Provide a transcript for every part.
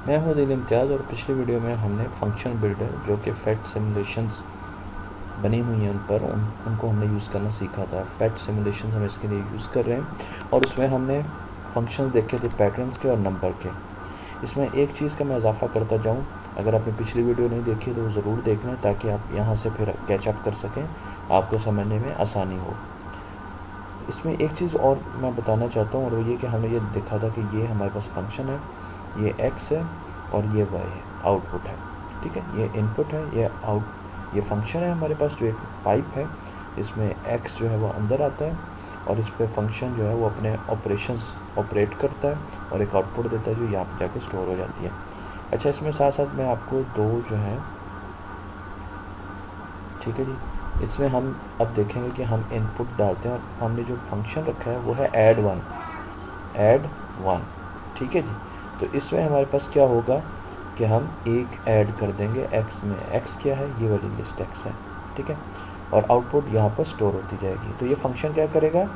मैं हूं दिल इम्तियाज़ और पिछली वीडियो में हमने फंक्शन बिल्डर जो कि फैट सिमुलेशंस बनी हुई हैं उनको हमने यूज़ करना सीखा था। फैट सिमुलेशंस हम इसके लिए यूज़ कर रहे हैं और उसमें हमने फंक्शंस देखे थे पैटर्न्स के और नंबर के। इसमें एक चीज़ का मैं इजाफा करता जाऊँ, अगर आपने पिछली वीडियो नहीं देखी तो ज़रूर देखना ताकि आप यहाँ से फिर कैचअप कर सकें, आपको समझने में आसानी हो। इसमें एक चीज़ और मैं बताना चाहता हूँ और वो ये कि हमने ये देखा था कि ये हमारे पास फंक्शन है, ये x है और ये y है, आउटपुट है। ठीक है, ये इनपुट है, ये फंक्शन है हमारे पास जो एक पाइप है, इसमें x जो है वो अंदर आता है और इस पर फंक्शन जो है वो अपने ऑपरेशंस ऑपरेट करता है और एक आउटपुट देता है जो यहाँ पर जाके स्टोर हो जाती है। अच्छा, इसमें साथ साथ मैं आपको दो जो है, ठीक है जी, इसमें हम अब देखेंगे कि हम इनपुट डालते हैं और हमने जो फंक्शन रखा है वो है ऐड वन। ठीक है जी, तो इसमें हमारे पास क्या होगा कि हम एक ऐड कर देंगे x में। x क्या है, ये वाली लिस्ट x है। ठीक है, और आउटपुट यहाँ पर स्टोर होती जाएगी। तो ये फंक्शन क्या करेगा,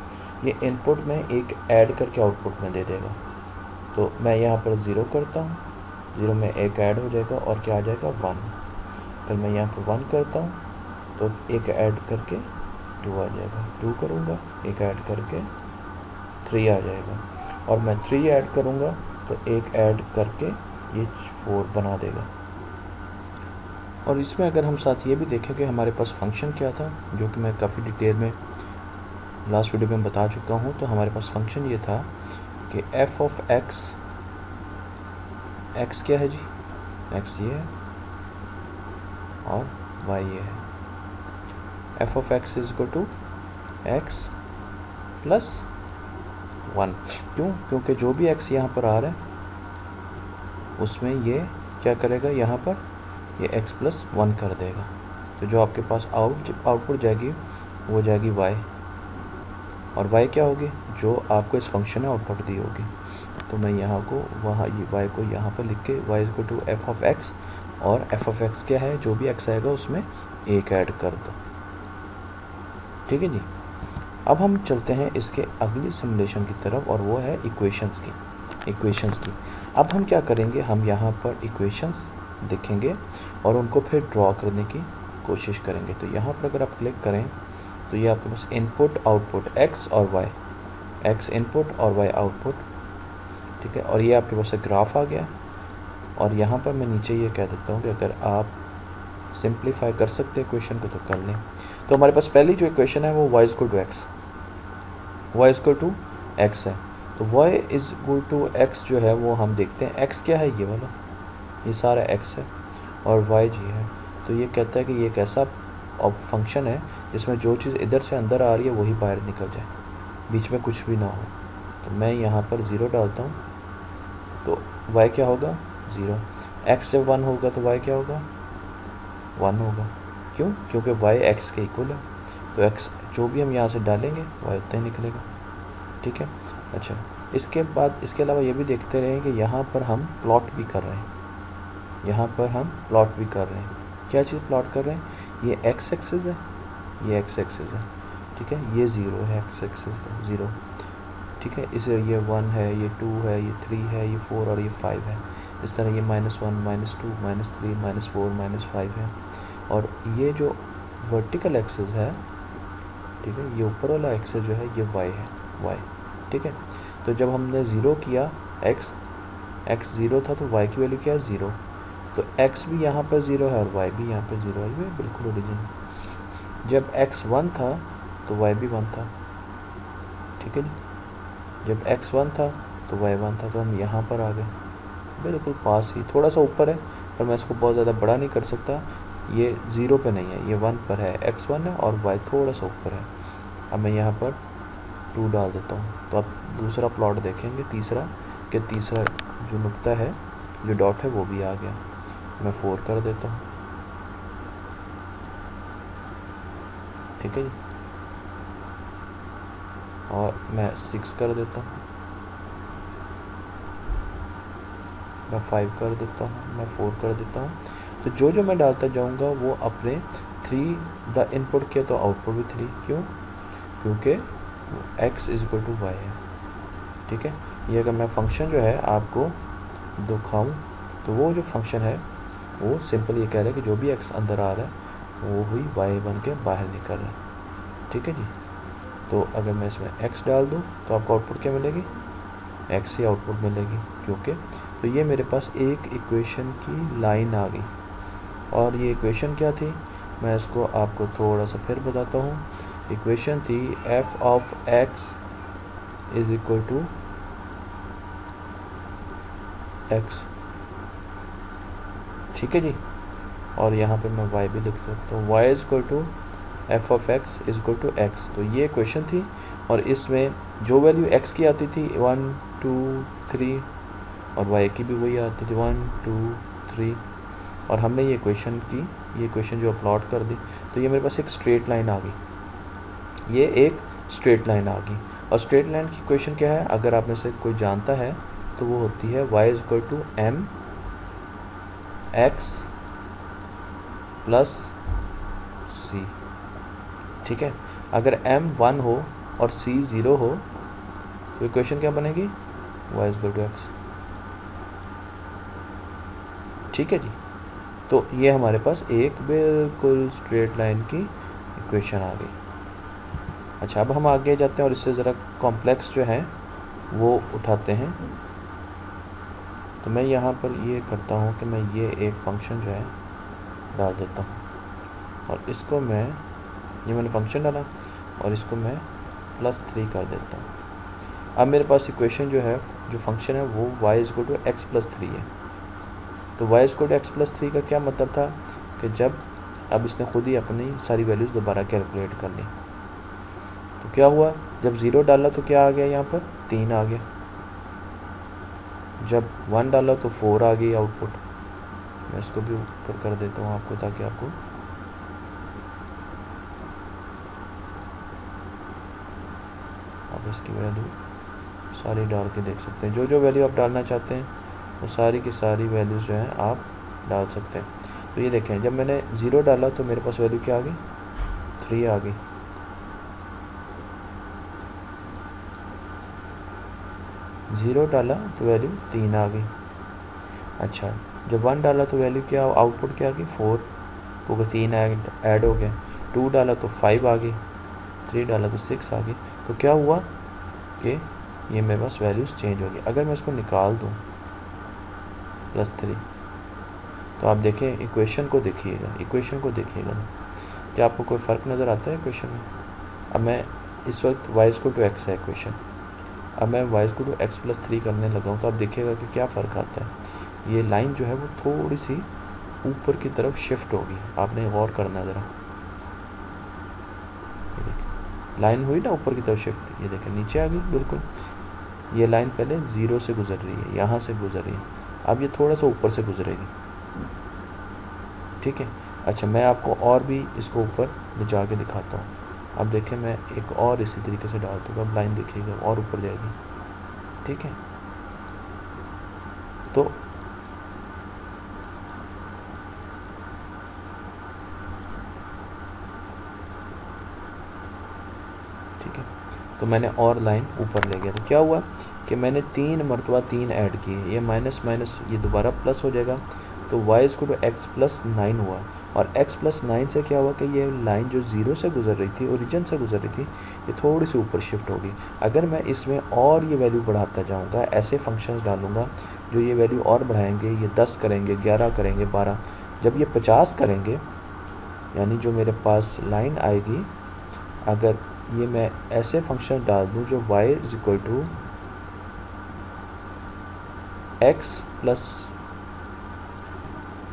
ये इनपुट में एक ऐड करके आउटपुट में दे देगा। तो मैं यहाँ पर 0 करता हूँ, 0 में एक ऐड हो जाएगा और क्या आ जाएगा 1। फिर मैं यहाँ पर 1 करता हूँ तो एक ऐड करके 2 आ जाएगा, 2 करूँगा एक ऐड करके 3 आ जाएगा और मैं 3 ऐड करूँगा तो एक ऐड करके ये 4 बना देगा। और इसमें अगर हम साथ ये भी देखें कि हमारे पास फंक्शन क्या था, जो कि मैं काफ़ी डिटेल में लास्ट वीडियो में बता चुका हूँ, तो हमारे पास फंक्शन ये था कि f ऑफ x, x क्या है जी, x ये है और y ये है। f of x is equal to x plus 1। क्यों, क्योंकि जो भी x यहाँ पर आ रहा है उसमें ये क्या करेगा, यहाँ पर ये x प्लस 1 कर देगा। तो जो आपके पास आउटपुट जाएगी वो जाएगी y, और y क्या होगी, जो आपको इस फंक्शन में आउटपुट दी होगी। तो मैं यहाँ को वहाँ ये y को यहाँ पर लिख के y equal to f of x, और f ऑफ x क्या है, जो भी x आएगा उसमें एक ऐड कर दो। ठीक है जी, अब हम चलते हैं इसके अगली सिमुलेशन की तरफ और वो है इक्वेशंस की। अब हम क्या करेंगे, हम यहाँ पर इक्वेशंस देखेंगे और उनको फिर ड्रॉ करने की कोशिश करेंगे। तो यहाँ पर अगर आप क्लिक करें तो ये आपके पास इनपुट आउटपुट x और y, x इनपुट और y आउटपुट। ठीक है, और ये आपके पास एक ग्राफ आ गया। और यहाँ पर मैं नीचे ये कह देता हूँ कि अगर आप सिंप्लीफाई कर सकते हैं इक्वेशन को तो कर लें। तो हमारे पास पहली जो इक्वेशन है वो y is equal to x, y is equal to x है। तो y is equal to x जो है वो हम देखते हैं, x क्या है, ये वाला, ये सारा x है और y जी है। तो ये कहता है कि ये एक ऐसा फंक्शन है जिसमें जो चीज़ इधर से अंदर आ रही है वही बाहर निकल जाए, बीच में कुछ भी ना हो। तो मैं यहाँ पर 0 डालता हूँ तो y क्या होगा, 0। x जब 1 होगा तो y क्या होगा, 1 होगा। क्यों, क्योंकि y x के इक्वल है। तो x जो भी हम यहाँ से डालेंगे y उतना ही निकलेगा। ठीक है, अच्छा, इसके बाद इसके अलावा ये भी देखते रहें कि यहाँ पर हम प्लॉट भी कर रहे हैं, क्या चीज़ प्लॉट कर रहे हैं, ये x एक्सिस है, ये x एक्सिस है। ठीक है, ये 0 है, x एक्सिस का 0। ठीक है, इसे ये 1 है, ये 2 है, ये 3 है, ये 4 और ये 5 है। इस तरह ये -1 -2 -3 -4 -5 है। और ये जो वर्टिकल एक्सिस है, ठीक है, ये ऊपर वाला एक्सिस जो है ये y है, y। ठीक है, तो जब हमने 0 किया, x 0 था तो y की वैल्यू क्या है, 0। तो x भी यहाँ पर 0 है और y भी यहाँ पर 0 है, ये बिल्कुल ओरिजिनल। जब x 1 था तो y भी 1 था। ठीक है जी, जब x 1 था तो y 1 था। तो हम यहाँ पर आ गए, बिल्कुल पास ही, थोड़ा सा ऊपर है पर मैं इसको बहुत ज़्यादा बड़ा नहीं कर सकता। ये 0 पे नहीं है, ये 1 पर है, x 1 है और y थोड़ा सा ऊपर है। अब मैं यहाँ पर 2 डाल देता हूँ। तो अब दूसरा प्लॉट देखेंगे, तीसरा जो नुक्ता है, जो डॉट है वो भी आ गया। मैं 4 कर देता हूँ। ठीक है जी, और मैं 6 कर देता हूँ, मैं 5 कर देता हूँ, मैं 4 कर देता हूँ। तो जो मैं डालता जाऊँगा वो अपने 3 इनपुट किया तो आउटपुट भी 3। क्यों, क्योंकि x is equal to y है। ठीक है, ये अगर मैं फंक्शन जो है आपको दिखाऊँ तो वो जो फंक्शन है वो सिंपल ये कह रहा है कि जो भी x अंदर आ रहा है वो ही y बन के बाहर निकल रहा है। ठीक है जी। तो अगर मैं इसमें x डाल दूँ तो आपको आउटपुट क्या मिलेगी, x ही आउटपुट मिलेगी, क्योंकि तो ये मेरे पास एक इक्वेशन की लाइन आ गई। और ये इक्वेशन क्या थी, मैं इसको आपको थोड़ा सा फिर बताता हूँ। इक्वेशन थी f of x is equal to x। ठीक है जी। और यहाँ पे मैं y भी लिख सकता हूँ, y is equal to f of x is equal to x. तो ये इक्वेशन थी और इसमें जो वैल्यू x की आती थी 1 2 3 और y की भी वही आती थी 1 2 3, और हमने ये इक्वेशन जो प्लॉट कर दी तो ये मेरे पास एक स्ट्रेट लाइन आ गई। ये एक स्ट्रेट लाइन आ गई। और स्ट्रेट लाइन की इक्वेशन क्या है, अगर आप में से कोई जानता है तो वो होती है y is equal to m x plus c. ठीक है। अगर m 1 हो और c 0 हो तो इक्वेशन क्या बनेगी, y is equal to x। ठीक है जी। तो ये हमारे पास एक बिल्कुल स्ट्रेट लाइन की इक्वेशन आ गई। अच्छा, अब हम आगे जाते हैं और इससे ज़रा कॉम्प्लेक्स जो है वो उठाते हैं। तो मैं यहाँ पर ये करता हूँ कि मैं ये एक फंक्शन जो है डाल देता हूँ और इसको ये मैंने फंक्शन डाला और इसको मैं +3 कर देता हूँ। अब मेरे पास इक्वेशन जो है, जो फंक्शन है वो y is equal to x plus 3 है। तो y is equal to x plus 3 का क्या मतलब था कि जब अब इसने खुद ही अपनी सारी वैल्यूज़ दोबारा कैलकुलेट कर ली। तो क्या हुआ, जब 0 डाला तो क्या आ गया, यहाँ पर 3 आ गया। जब 1 डाला तो 4 आ गई आउटपुट। मैं इसको भी ऊपर कर देता हूँ आपको, ताकि आपको आप इसकी वैल्यू सारी डाल के देख सकते हैं। जो जो वैल्यू आप डालना चाहते हैं वो सारी की सारी वैल्यूज़ जो हैं आप डाल सकते हैं। तो ये देखें, जब मैंने 0 डाला तो मेरे पास वैल्यू क्या आ गई, 3 आ गई। 0 डाला तो वैल्यू 3 आ गई। अच्छा, जब 1 डाला तो वैल्यू क्या, आउटपुट क्या आ गई, 4, क्योंकि 3 ऐड हो गया। 2 डाला तो 5 आ गई, 3 डाला तो 6 आ गई। तो क्या हुआ कि ये मेरे पास वैल्यूज़ चेंज हो गई। अगर मैं इसको निकाल दूँ +3, तो आप देखें इक्वेशन को देखिएगा, क्या आपको कोई फ़र्क नज़र आता है इक्वेशन में। अब मैं इस वक्त y इक्वल टू x है इक्वेशन, अब मैं y equal to x plus 3 करने लगा हूँ तो आप देखिएगा कि क्या फ़र्क आता है। ये लाइन जो है वो थोड़ी सी ऊपर की तरफ शिफ्ट होगी, आपने गौर करना ज़रा। लाइन हुई ना ऊपर की तरफ शिफ्ट, ये देखें नीचे आ गई बिल्कुल। ये लाइन पहले 0 से गुजर रही है, यहाँ से गुजर रही है, अब ये थोड़ा सा ऊपर से गुजरेगी। ठीक है। अच्छा, मैं आपको और भी इसको ऊपर ले जा के दिखाता हूँ। अब देखें, मैं एक और इसी तरीके से डालता हूँ, अब लाइन देखिएगा और ऊपर जाएगी। ठीक है। तो तो मैंने और लाइन ऊपर ले गया तो क्या हुआ कि मैंने 3 मरतबा 3 ऐड किए, ये माइनस माइनस ये दोबारा प्लस हो जाएगा। तो y equal to x plus 9 हुआ, और x प्लस 9 से क्या हुआ कि ये लाइन जो 0 से गुजर रही थी, ओरिजिन से गुजर रही थी, ये थोड़ी सी ऊपर शिफ्ट होगी। अगर मैं इसमें और ये वैल्यू बढ़ाता जाऊँगा, ऐसे फंक्शंस डालूँगा जो ये वैल्यू और बढ़ाएंगे, ये 10 करेंगे, 11 करेंगे, 12, जब ये 50 करेंगे, यानी जो मेरे पास लाइन आएगी, अगर ये मैं ऐसे फंक्शन डाल दूँ जो y is equal to x plus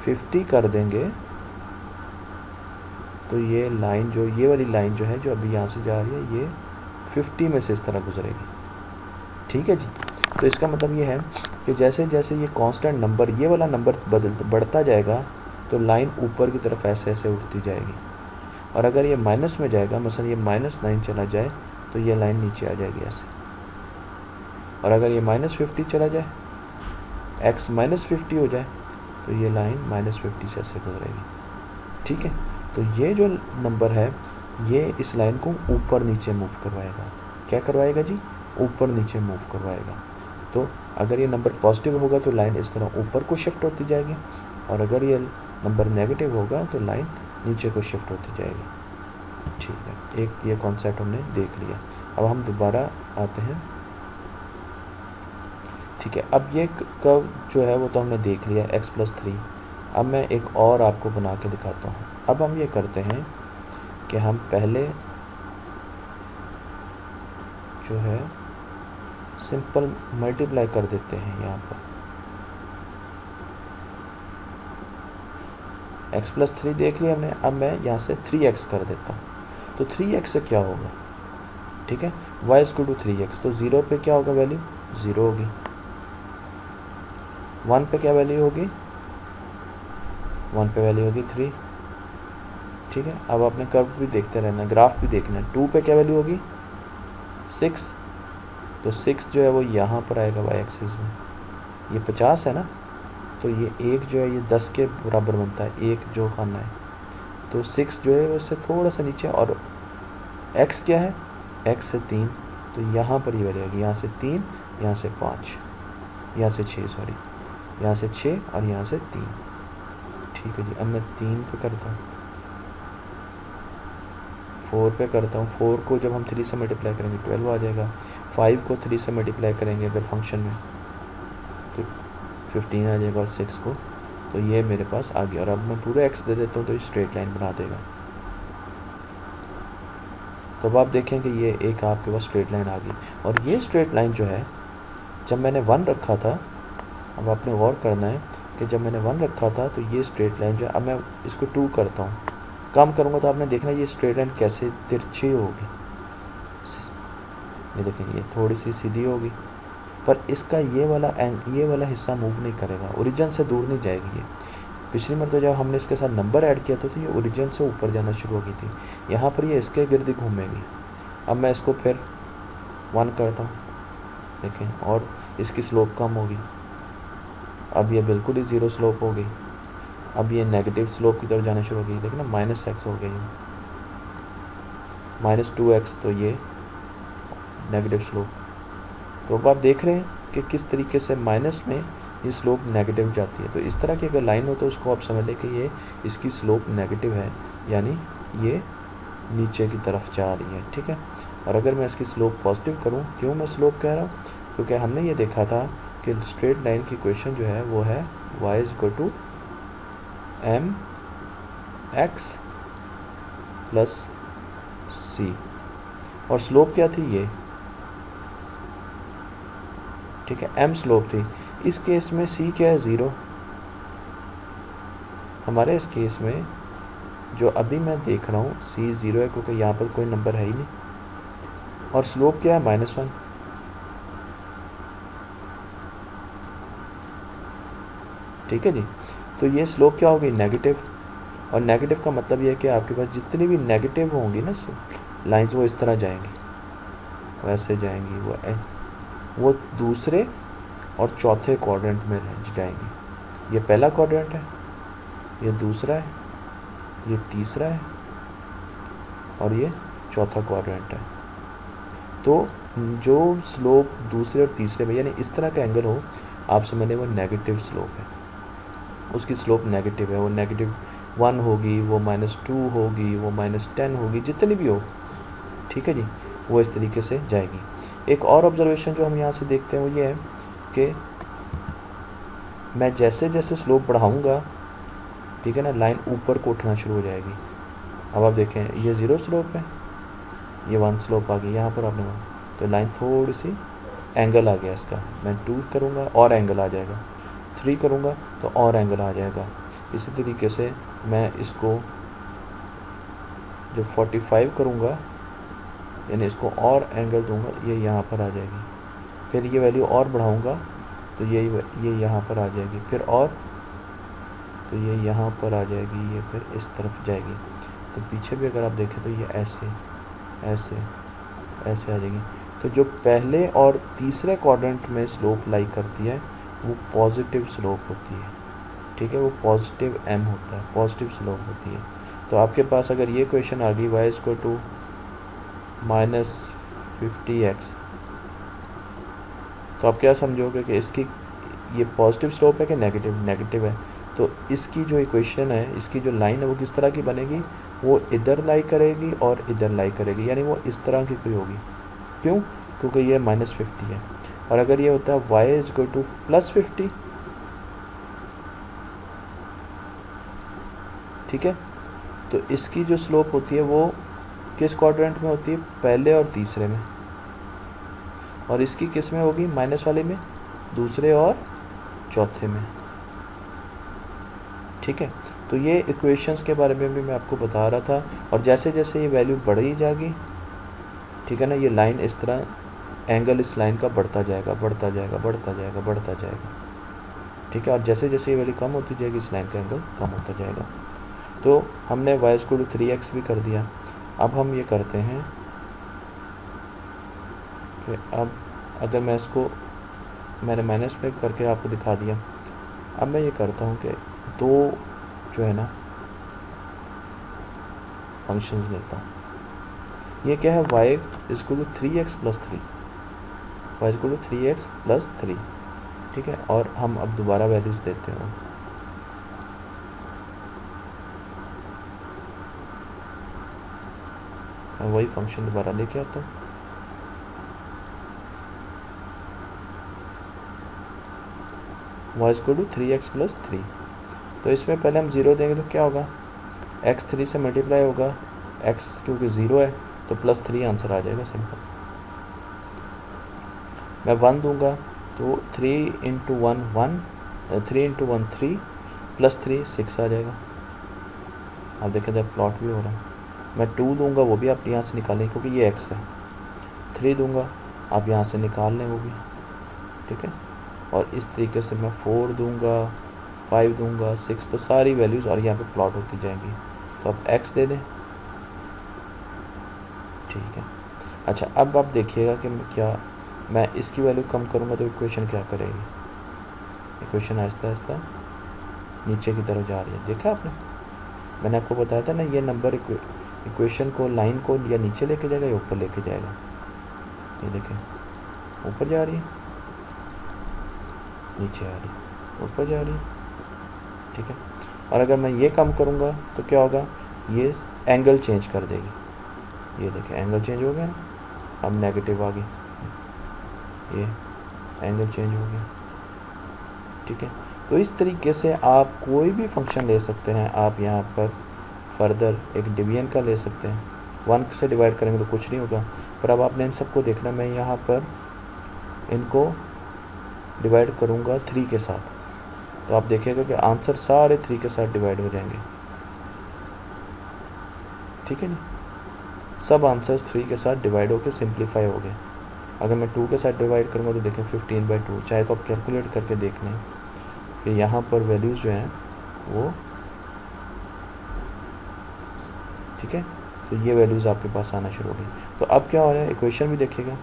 50 कर देंगे, तो ये लाइन जो ये वाली लाइन जो है जो अभी यहाँ से जा रही है, ये 50 में से इस तरह गुजरेगी। ठीक है जी। तो इसका मतलब ये है कि जैसे जैसे ये कांस्टेंट नंबर, ये वाला नंबर बढ़ता जाएगा, तो लाइन ऊपर की तरफ ऐसे ऐसे उठती जाएगी। और अगर ये माइनस में जाएगा, मसलन ये -9 चला जाए, तो ये लाइन नीचे आ जाएगी ऐसे। और अगर ये -50 चला जाए, x -50 हो जाए, तो ये लाइन -50 से ऐसे गुजरेगी। ठीक है। तो ये जो नंबर है, ये इस लाइन को ऊपर नीचे मूव करवाएगा। क्या करवाएगा जी? ऊपर नीचे मूव करवाएगा। तो अगर ये नंबर पॉजिटिव होगा तो लाइन इस तरह ऊपर को शिफ्ट होती जाएगी, और अगर ये नंबर नेगेटिव होगा तो लाइन नीचे को शिफ्ट होती जाएगी। ठीक है, एक ये कॉन्सेप्ट हमने देख लिया। अब हम दोबारा आते हैं। ठीक है, अब ये कर्व जो है वो तो हमने देख लिया x+3। अब मैं एक और आपको बना के दिखाता हूँ। अब हम ये करते हैं कि हम पहले जो है सिंपल मल्टीप्लाई कर देते हैं यहाँ पर। x+3 देख लिया हमने। अब मैं यहाँ से 3x कर देता हूँ। तो 3x से क्या होगा, ठीक है, y = 3x, तो 0 पे क्या होगा वैल्यू, 0 होगी। 1 पे क्या वैल्यू होगी, 1 पे वैल्यू होगी 3। ठीक है, अब आपने कर्व भी देखते रहना, ग्राफ भी देखना है। 2 पे क्या वैल्यू होगी, 6, तो 6 जो है वो यहाँ पर आएगा y एक्सिस में। ये 50 है ना, तो ये 1 जो है ये 10 के बराबर बनता है, 1 जो खाना है, तो 6 जो है उससे थोड़ा सा नीचे, और x क्या है, x से 3, तो यहाँ पर ये वैल्यू आएगी, यहाँ से 3, यहाँ से 5, यहाँ से 6, सॉरी, यहाँ से 6 और यहाँ से 3। ठीक है जी, अब मैं 3 पे करता हूँ, 4 पे करता हूँ। 4 को जब हम 3 से मल्टीप्लाई करेंगे 12 आ जाएगा। 5 को 3 से मल्टीप्लाई करेंगे अगर फंक्शन में तो 15 आ जाएगा, और 6 को, तो ये मेरे पास आ गया। और अब मैं पूरा x दे देता हूँ तो ये स्ट्रेट लाइन बना देगा। तो अब आप देखें कि ये एक आपके पास स्ट्रेट लाइन आ गई। और ये स्ट्रेट लाइन जो है, जब मैंने 1 रखा था, अब आपने गौर करना है कि जब मैंने 1 रखा था तो ये स्ट्रेट लाइन जो है, अब मैं इसको 2 करता हूँ, कम करूँगा तो आपने देखना ये स्ट्रेट लाइन कैसे तिरछी होगी। ये देखें, ये थोड़ी सी सीधी होगी, पर इसका ये वाला हिस्सा मूव नहीं करेगा, ओरिजिन से दूर नहीं जाएगी। ये पिछली मरतबा जब हमने इसके साथ नंबर ऐड किया तो ये ओरिजिन से ऊपर जाना शुरू हो गई थी, यहाँ पर ये इसके गिर्द घूमेगी। अब मैं इसको फिर 1 करता हूँ, देखें, और इसकी स्लोप कम होगी। अब ये बिल्कुल ही 0 स्लोप हो गई। अब ये नेगेटिव स्लोप की तरफ जाना शुरू हो गई, देखिए ना, -x हो गई, -2x, तो ये नेगेटिव स्लोप। तो अब आप देख रहे हैं कि किस तरीके से माइनस में ये स्लोप नेगेटिव जाती है। तो इस तरह की अगर लाइन हो तो उसको आप समझ लें कि ये इसकी स्लोप नेगेटिव है, यानी ये नीचे की तरफ जा रही है। ठीक है, और अगर मैं इसकी स्लोप पॉजिटिव करूँ, क्यों मैं स्लोप कह रहा हूँ, क्योंकि हमने ये देखा था कि स्ट्रेट लाइन की इक्वेशन जो है वो है y = mx + c, और स्लोप क्या थी ये, ठीक है, m स्लोप थी। इस केस में c क्या है, 0। हमारे इस केस में जो अभी मैं देख रहा हूँ c 0 है, क्योंकि यहाँ पर कोई नंबर है ही नहीं, और स्लोप क्या है, -1। ठीक है जी, तो ये स्लोप क्या होगी, नेगेटिव। और नेगेटिव का मतलब ये है कि आपके पास जितनी भी नेगेटिव होंगी ना लाइंस, वो इस तरह जाएंगी, वैसे जाएंगी, वो दूसरे और चौथे क्वाड्रेंट में जाएंगी। ये पहला क्वाड्रेंट है, ये दूसरा है, ये तीसरा है, और ये चौथा क्वाड्रेंट है। तो जो स्लोप दूसरे और तीसरे में, यानी इस तरह का एंगल हो, आप समझ लें वो नेगेटिव स्लोप है, उसकी स्लोप नेगेटिव है। वो -1 होगी, वो -2 होगी, वो -10 होगी, जितनी भी हो, ठीक है जी, वो इस तरीके से जाएगी। एक और ऑब्जर्वेशन जो हम यहाँ से देखते हैं वो ये है कि मैं जैसे जैसे स्लोप बढ़ाऊँगा, ठीक है ना, लाइन ऊपर को उठना शुरू हो जाएगी। अब आप देखें, ये 0 स्लोप है, ये 1 स्लोप आ गई, यहाँ पर आपने, तो लाइन थोड़ी सी एंगल आ गया इसका। मैं 2 करूँगा और एंगल आ जाएगा, 3 करूँगा तो और एंगल आ जाएगा। इसी तरीके से मैं इसको जो 45 करूँगा, यानी इसको और एंगल दूंगा, ये यहाँ पर आ जाएगी। फिर ये वैल्यू और बढ़ाऊँगा तो ये यहाँ पर आ जाएगी, फिर और, तो ये यहाँ पर आ जाएगी, ये फिर इस तरफ जाएगी। तो पीछे भी अगर आप देखें तो ये ऐसे ऐसे ऐसे आ जाएगी। तो जो पहले और तीसरे क्वाड्रेंट में स्लोप लाई करती है वो पॉजिटिव स्लोप होती है, ठीक है, वो पॉजिटिव m होता है, पॉजिटिव स्लोप होती है। तो आपके पास अगर ये क्वेश्चन आ गई y = -50x, तो आप क्या समझोगे कि इसकी ये पॉजिटिव स्लोप है कि नेगेटिव? नेगेटिव है। तो इसकी जो इक्वेशन है, इसकी जो लाइन है वो किस तरह की बनेगी? वो इधर लाई करेगी और इधर लाई करेगी, यानी वो इस तरह की कोई होगी। क्यों? क्योंकि ये -50 है। और अगर ये होता है y इज इक्वल टू +50, ठीक है, तो इसकी जो स्लोप होती है वो किस क्वाड्रेंट में होती है? पहले और तीसरे में। और इसकी किस में होगी? माइनस वाले में, दूसरे और चौथे में। ठीक है, तो ये इक्वेशंस के बारे में भी मैं आपको बता रहा था। और जैसे जैसे ये वैल्यू बढ़ी जाएगी, ठीक है ना, ये लाइन इस तरह, एंगल इस लाइन का बढ़ता जाएगा, बढ़ता जाएगा, बढ़ता जाएगा, बढ़ता जाएगा। ठीक है, और जैसे जैसे ये वैल्यू कम होती जाएगी इस लाइन का एंगल कम होता जाएगा। तो हमने y को 3x भी कर दिया। अब हम ये करते हैं कि अब अगर मैं इसको, मैंने माइनस में करके आपको दिखा दिया, अब मैं ये करता हूँ कि दो जो है ना फंक्शंस लेता हूँ। ये क्या है? y is equal to 3x plus 3, y is equal to 3x plus 3। ठीक है, और हम अब दोबारा वैल्यूज़ देते हैं। मैं वही फंक्शन दोबारा लेके आता हूँ। y is equal to 3x plus 3। तो इसमें पहले हम 0 देंगे तो क्या होगा? x 3 से मल्टीप्लाई होगा, x क्योंकि 0 है तो +3 आंसर आ जाएगा, सिंपल। मैं 1 दूंगा तो 3 × 1 1, 3 × 1 3, +3 6 आ जाएगा। आप देखें जब प्लॉट भी हो रहा है। मैं 2 दूंगा, वो भी आप यहाँ से निकालें क्योंकि ये x है। 3 दूंगा, आप यहाँ से निकाल लें वो भी, ठीक है। और इस तरीके से मैं 4 दूंगा, 5 दूंगा, 6, तो सारी वैल्यूज़ और यहाँ पे प्लॉट होती जाएंगी। तो आप x दे दें, ठीक है। अच्छा, अब आप देखिएगा कि मैं इसकी वैल्यू कम करूँगा तो इक्वेशन क्या करेगी? इक्वेशन आहिस्ता आहिस्ता नीचे की तरफ जा रही है। देखा आपने? मैंने आपको बताया था ना, ये नंबर इक्वेशन को, लाइन को या नीचे लेके जाएगा या ऊपर लेके जाएगा। ये देखें, ऊपर जा रही है, नीचे आ रही है, ऊपर जा रही है, ठीक है। और अगर मैं ये कम करूँगा तो क्या होगा? ये एंगल चेंज कर देगी। ये देखें, एंगल चेंज हो गया ना, अब नेगेटिव आ गई, ये एंगल चेंज हो गया, ठीक है। तो इस तरीके से आप कोई भी फंक्शन ले सकते हैं। आप यहाँ पर फर्दर एक डिवीजन का ले सकते हैं। 1 से डिवाइड करेंगे तो कुछ नहीं होगा, पर अब आपने इन सबको देखना। मैं यहाँ पर इनको डिवाइड करूँगा 3 के साथ, तो आप देखिएगा कि आंसर सारे 3 के साथ डिवाइड हो जाएंगे, ठीक है नहीं? सब आंसर्स 3 के साथ डिवाइड होकर सिंप्लीफाई हो गए। अगर मैं 2 के साथ डिवाइड करूँगा तो देखें 15/2। चाहे तो आप कैलकुलेट करके देख लें कि यहाँ पर वैल्यूज़ जो हैं वो, ठीक है, तो ये वैल्यूज़ आपके पास आना शुरू हो गई। तो अब क्या हो रहा है? इक्वेशन भी देखिएगा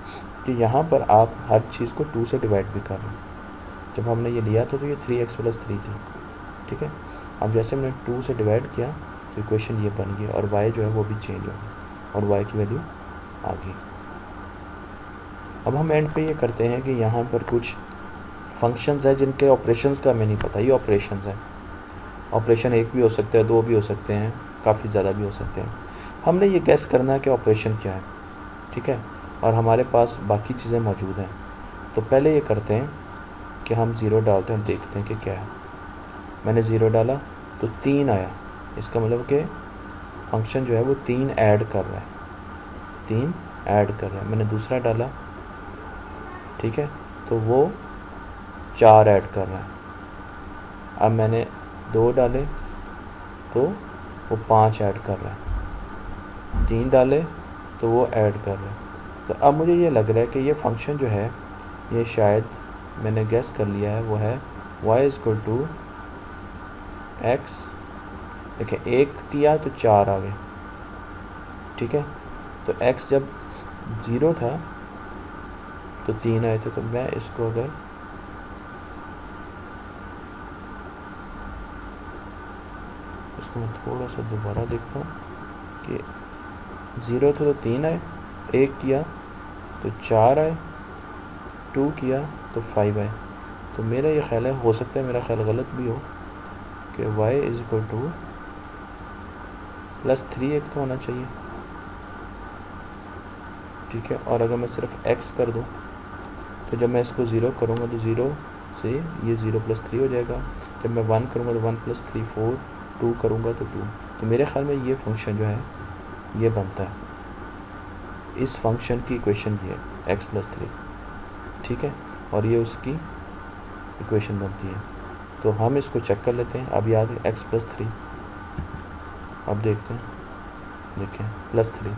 कि यहाँ पर आप हर चीज़ को 2 से डिवाइड भी कर रहे हैं। जब हमने ये लिया था तो ये 3x प्लस 3 थी, ठीक है। अब जैसे हमने 2 से डिवाइड किया तो इक्वेशन ये बन गई, और y जो है वो भी चेंज हो गई और y की वैल्यू आ गई। अब हम एंड पे ये करते हैं कि यहाँ पर कुछ फंक्शंस हैं जिनके ऑपरेशंस का हमें नहीं पता। ये ऑपरेशंस हैं, ऑपरेशन 1 भी हो सकता है, 2 भी हो सकते हैं, काफ़ी ज़्यादा भी हो सकते हैं। हमने ये गैस करना है कि ऑपरेशन क्या है, ठीक है, और हमारे पास बाकी चीज़ें मौजूद हैं। तो पहले ये करते हैं कि हम 0 डालते हैं, देखते हैं कि क्या है। मैंने 0 डाला तो 3 आया, इसका मतलब कि फंक्शन जो है वो 3 ऐड कर रहा है, 3 ऐड कर रहा है। मैंने दूसरा डाला, ठीक है, तो वो 4 ऐड कर रहा है। अब मैंने 2 डाले तो वो 5 ऐड कर रहा है, 3 डाले तो वो ऐड कर रहा है। तो अब मुझे ये लग रहा है कि ये फंक्शन जो है, ये शायद मैंने गैस कर लिया है, वो है y is equal to x। देखिए 1 किया तो 4 आ गए, ठीक है। तो x जब 0 था तो 3 आए थे। तो मैं इसको अगर इसको मैं थोड़ा सा दोबारा देखता हूँ कि 0 था तो 3 आए, 1 किया तो 4 आए, 2 किया तो 5 आए। तो मेरा ये ख्याल है, हो सकता है मेरा ख्याल गलत भी हो, कि y इज इक्वल टू +3 एक तो होना चाहिए, ठीक है। और अगर मैं सिर्फ x कर दूँ तो जब मैं इसको 0 करूँगा तो 0 से ये 0 + 3 हो जाएगा। जब मैं 1 करूँगा तो 1 + 3 4, 2 करूँगा तो 2। तो मेरे ख्याल में ये फंक्शन जो है ये बनता है, इस फंक्शन की इक्वेशन ये है x + 3, ठीक है। और ये उसकी इक्वेशन बनती है। तो हम इसको चेक कर लेते हैं। अब याद है x + 3, अब देखते हैं, देखें +3,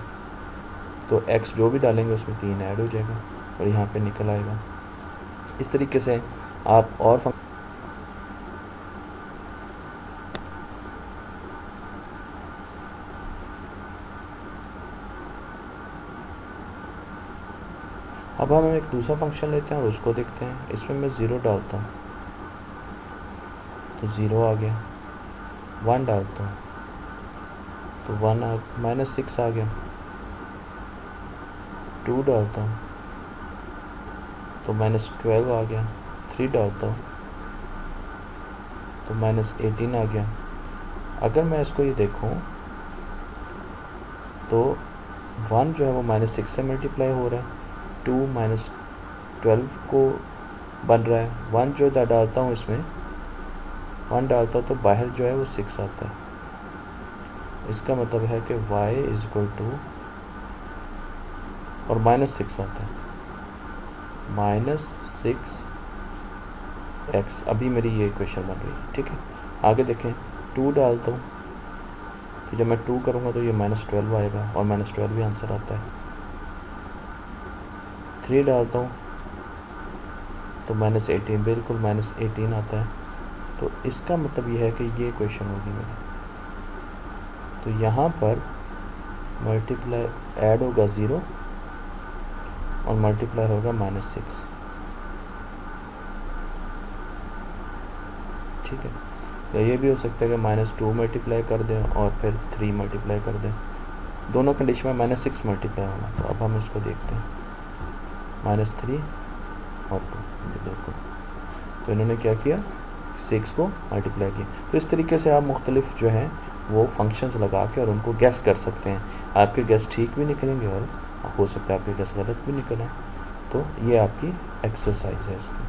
तो x जो भी डालेंगे उसमें 3 ऐड हो जाएगा और यहाँ पे निकल आएगा। इस तरीके से आप और अब हम एक दूसरा फंक्शन लेते हैं और उसको देखते हैं। इसमें मैं 0 डालता हूँ तो 0 आ गया, 1 डालता हूँ तो 1 -6 आ गया, 2 डालता हूँ तो -12 आ गया, 3 डालता हूँ तो -18 आ गया। अगर मैं इसको ये देखूँ तो 1 जो है वो -6 से मल्टीप्लाई हो रहा है, 2 -12 को बन रहा है, 1 जो डालता हूँ इसमें 1 डालता हूँ तो बाहर जो है वो 6 आता है। इसका मतलब है कि y इज इक्वल टू, और -6 आता है, -6x। अभी मेरी ये इक्वेशन बन रही है, ठीक है। आगे देखें, 2 डालता हूँ तो जब मैं 2 करूँगा तो ये -12 आएगा और -12 भी आंसर आता है। 3 डालता हूँ तो -18, बिल्कुल -18 आता है। तो इसका मतलब ये है कि ये इक्वेशन होगी मेरी। तो यहाँ पर मल्टीप्लाई ऐड होगा 0 और मल्टीप्लाई होगा -6, ठीक है। तो ये भी हो सकता है कि -2 मल्टीप्लाई कर दें और फिर 3 मल्टीप्लाई कर दें, दोनों कंडीशन में -6 मल्टीप्लाई होना। तो अब हम इसको देखते हैं, -3 और 2, बिल्कुल। तो इन्होंने क्या किया, 6 को मल्टीप्लाई किया। तो इस तरीके से आप मुख्तलिफ जो हैं वो फंक्शंस लगा के और उनको गैस कर सकते हैं। आपके गैस ठीक भी निकलेंगे और हो सकता है आपके गैस गलत भी निकलें। तो ये आपकी एक्सरसाइज है इसकी।